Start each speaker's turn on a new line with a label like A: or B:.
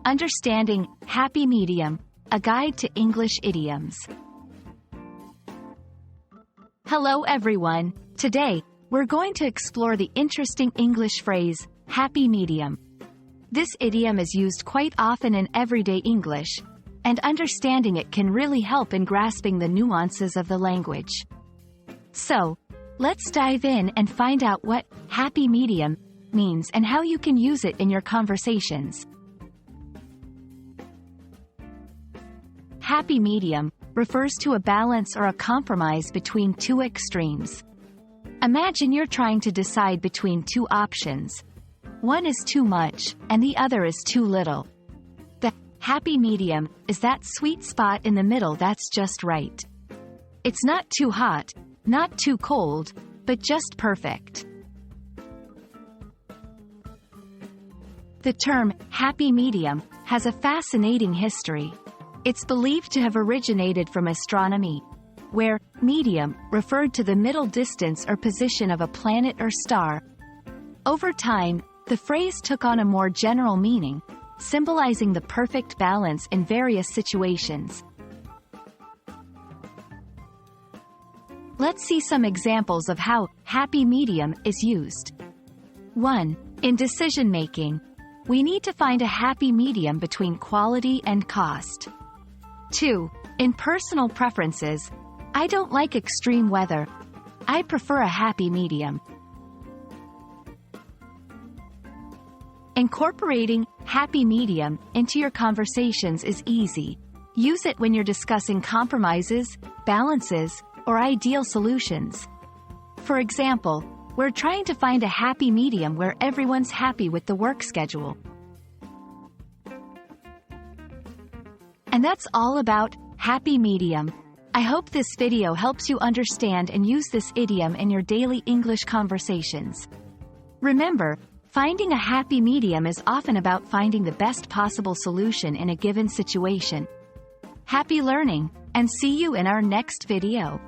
A: Understanding Happy Medium, a guide to English idioms. Hello everyone. Today, we're going to explore the interesting English phrase, happy medium. This idiom is used quite often in everyday English, and understanding it can really help in grasping the nuances of the language. So, let's dive in and find out what happy medium means and how you can use it in your conversations. Happy medium refers to a balance or a compromise between two extremes. Imagine you're trying to decide between two options. One is too much, and the other is too little. The happy medium is that sweet spot in the middle that's just right. It's not too hot, not too cold, but just perfect. The term happy medium has a fascinating history. It's believed to have originated from astronomy, where medium referred to the middle distance or position of a planet or star. Over time, the phrase took on a more general meaning, symbolizing the perfect balance in various situations. Let's see some examples of how happy medium is used. 1. In decision-making, we need to find a happy medium between quality and cost. 2. In personal preferences, I don't like extreme weather. I prefer a happy medium. Incorporating happy medium into your conversations is easy. Use it when you're discussing compromises, balances, or ideal solutions. For example, we're trying to find a happy medium where everyone's happy with the work schedule. And that's all about happy medium. I hope this video helps you understand and use this idiom in your daily English conversations. Remember, finding a happy medium is often about finding the best possible solution in a given situation. Happy learning, and see you in our next video.